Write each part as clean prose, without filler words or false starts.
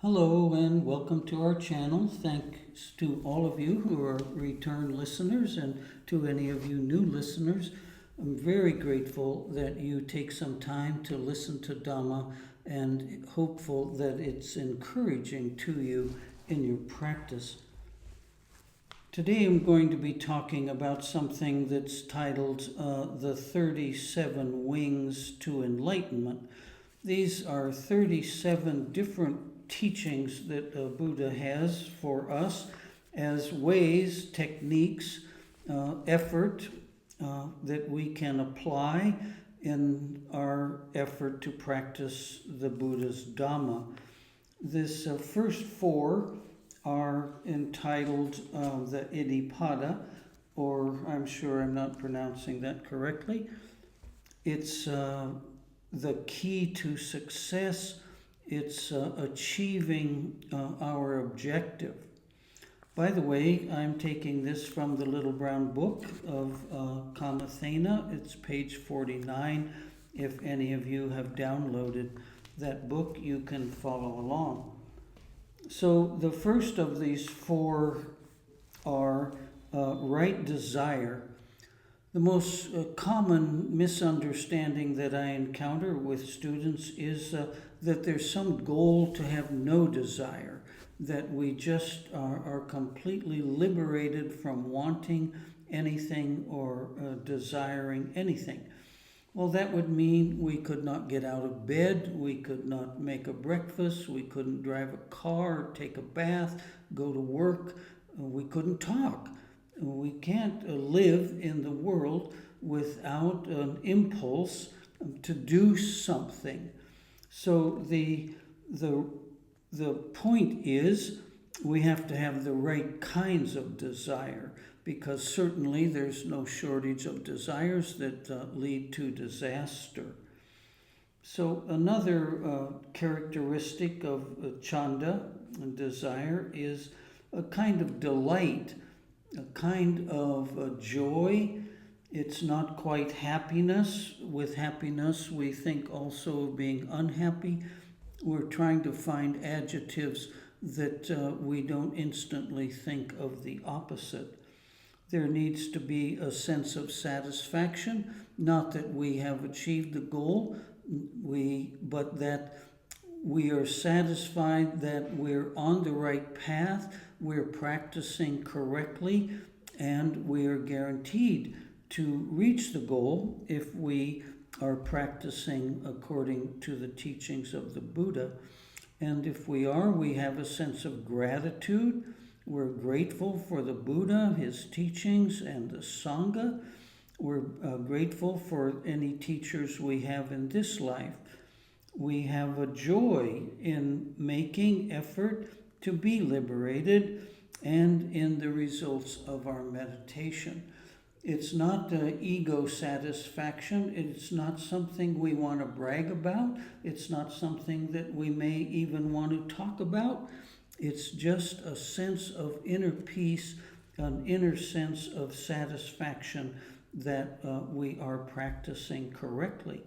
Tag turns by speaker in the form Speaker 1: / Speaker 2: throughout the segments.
Speaker 1: Hello and welcome to our channel. Thanks to all of you who are return listeners and to any of you new listeners. I'm very grateful that you take some time to listen to Dhamma and hopeful that it's encouraging to you in your practice. Today I'm going to be talking about something that's titled The 37 Wings to Enlightenment. These are 37 different teachings that Buddha has for us as ways, techniques, effort that we can apply in our effort to practice the Buddha's Dhamma. This first four are entitled the Iddhipada, or I'm sure I'm not pronouncing that correctly. It's the key to success. It's achieving our objective. By the way, I'm taking this from the Little Brown Book of Kamathena. It's page 49. If any of you have downloaded that book, you can follow along. So the first of these four are right desire. The most common misunderstanding that I encounter with students is that there's some goal to have no desire, that we just are completely liberated from wanting anything or desiring anything. Well, that would mean we could not get out of bed, we could not make a breakfast, we couldn't drive a car, take a bath, go to work, we couldn't talk. We can't live in the world without an impulse to do something. So the point is we have to have the right kinds of desire, because certainly there's no shortage of desires that lead to disaster. So another characteristic of chanda, desire, is a kind of delight, a kind of joy. It's not quite happiness. With happiness, we think also of being unhappy. We're trying to find adjectives that we don't instantly think of the opposite. There needs to be a sense of satisfaction, not that we have achieved the goal, but that we are satisfied that we're on the right path, we're practicing correctly, and we are guaranteed to reach the goal if we are practicing according to the teachings of the Buddha. And if we are, we have a sense of gratitude. We're grateful for the Buddha, his teachings, and the Sangha. We're grateful for any teachers we have in this life. We have a joy in making effort to be liberated and in the results of our meditation. It's not ego satisfaction. It's not something we want to brag about. It's not something that we may even want to talk about. It's just a sense of inner peace, an inner sense of satisfaction that we are practicing correctly.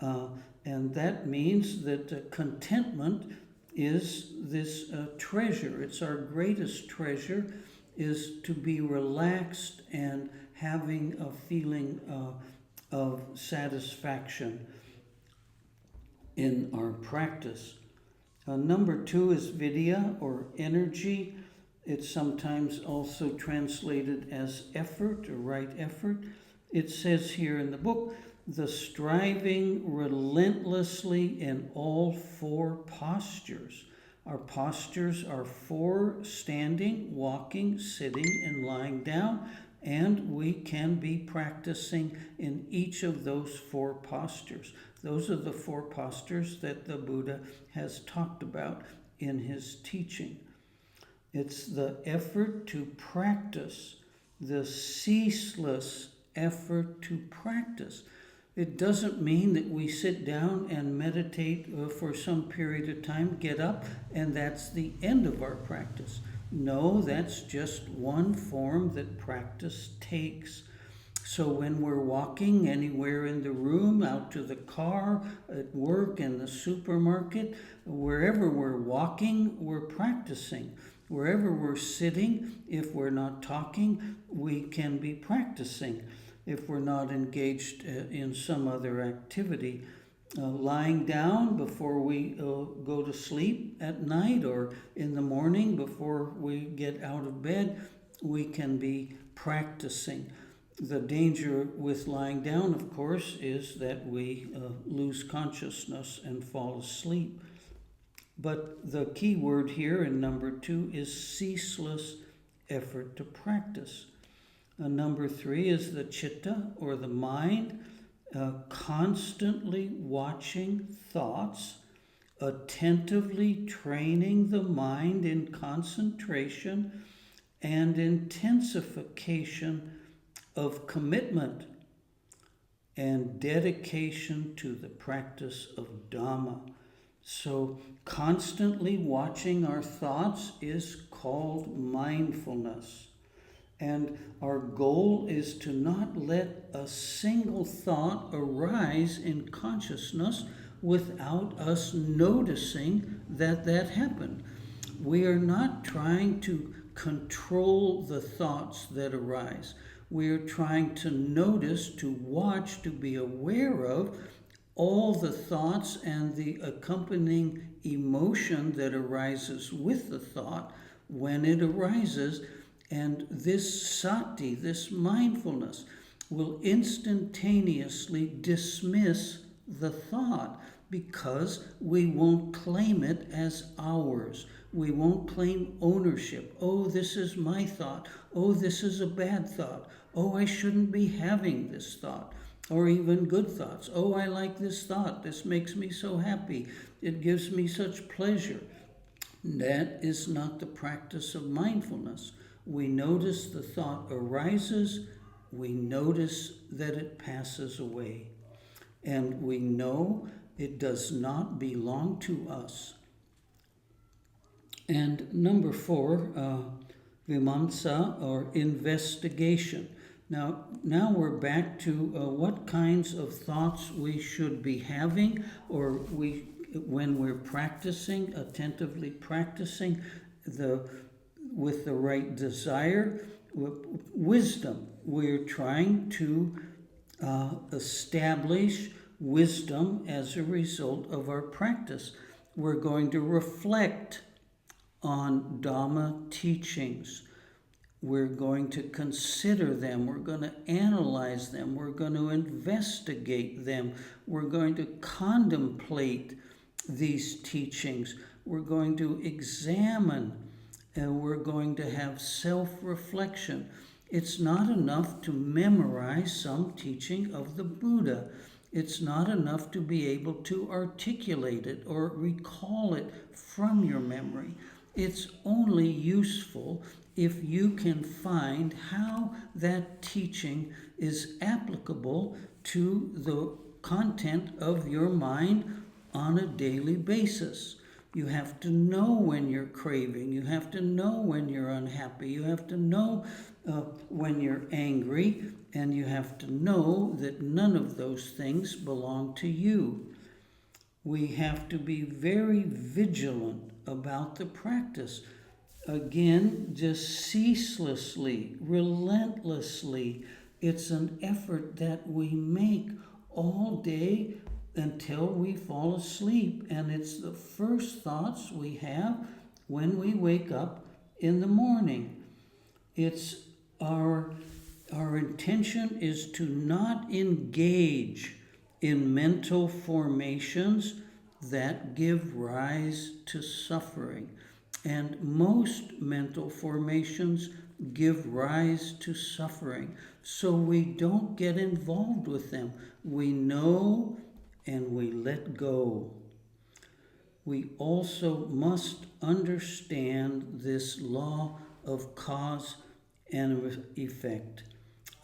Speaker 1: And that means that contentment is this treasure. It's our greatest treasure, is to be relaxed and having a feeling of satisfaction in our practice. Number two is vidya, or energy. It's sometimes also translated as effort or right effort. It says here in the book, the striving relentlessly in all four postures. Our postures are four: standing, walking, sitting, and lying down. And we can be practicing in each of those four postures. Those are the four postures that the Buddha has talked about in his teaching. It's the effort to practice, the ceaseless effort to practice. It doesn't mean that we sit down and meditate for some period of time, get up, and that's the end of our practice. No, that's just one form that practice takes. So when we're walking anywhere in the room, out to the car, at work, in the supermarket, wherever we're walking, we're practicing. Wherever we're sitting, if we're not talking, we can be practicing. If we're not engaged in some other activity, lying down before we go to sleep at night or in the morning before we get out of bed, we can be practicing. The danger with lying down, of course, is that we lose consciousness and fall asleep. But the key word here in number 2 is ceaseless effort to practice. Number 3 is the chitta, or the mind, constantly watching thoughts, attentively training the mind in concentration and intensification of commitment and dedication to the practice of Dhamma. So constantly watching our thoughts is called mindfulness. And our goal is to not let a single thought arise in consciousness without us noticing that that happened. We are not trying to control the thoughts that arise. We are trying to notice, to watch, to be aware of all the thoughts and the accompanying emotion that arises with the thought when it arises. And this sati, this mindfulness, will instantaneously dismiss the thought because we won't claim it as ours. We won't claim ownership. Oh, this is my thought. Oh, this is a bad thought. Oh, I shouldn't be having this thought. Or even good thoughts. Oh, I like this thought. This makes me so happy. It gives me such pleasure. That is not the practice of mindfulness. We notice the thought arises. We notice that it passes away. And we know it does not belong to us. And number 4, vimamsa, or investigation. Now we're back to what kinds of thoughts we should be having, or when we're practicing, attentively practicing with the right desire. Wisdom. We're trying to establish wisdom as a result of our practice. We're going to reflect on Dhamma teachings. We're going to consider them. We're going to analyze them. We're going to investigate them. We're going to contemplate these teachings. We're going to examine, and we're going to have self-reflection. It's not enough to memorize some teaching of the Buddha. It's not enough to be able to articulate it or recall it from your memory. It's only useful if you can find how that teaching is applicable to the content of your mind on a daily basis. You have to know when you're craving. You have to know when you're unhappy. You have to know when you're angry. And you have to know that none of those things belong to you. We have to be very vigilant about the practice. Again, just ceaselessly, relentlessly. It's an effort that we make all day until we fall asleep. And it's the first thoughts we have when we wake up in the morning. It's our intention is to not engage in mental formations that give rise to suffering. And most mental formations give rise to suffering. So we don't get involved with them. We know and we let go. We also must understand this law of cause and effect.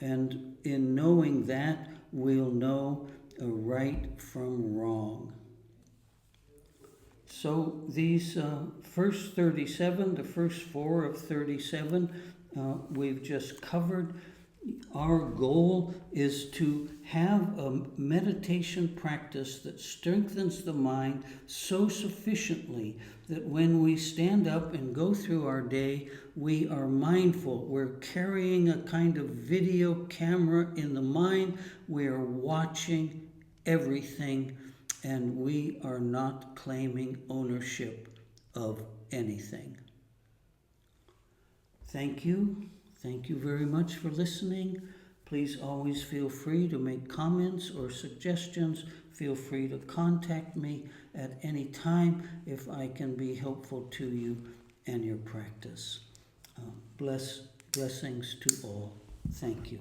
Speaker 1: And in knowing that, we'll know right from wrong. So these first 37, the first 4 of 37, we've just covered. Our goal is to have a meditation practice that strengthens the mind so sufficiently that when we stand up and go through our day, we are mindful. We're carrying a kind of video camera in the mind. We are watching everything, and we are not claiming ownership of anything. Thank you. Thank you very much for listening. Please always feel free to make comments or suggestions. Feel free to contact me at any time if I can be helpful to you and your practice. Blessings to all. Thank you.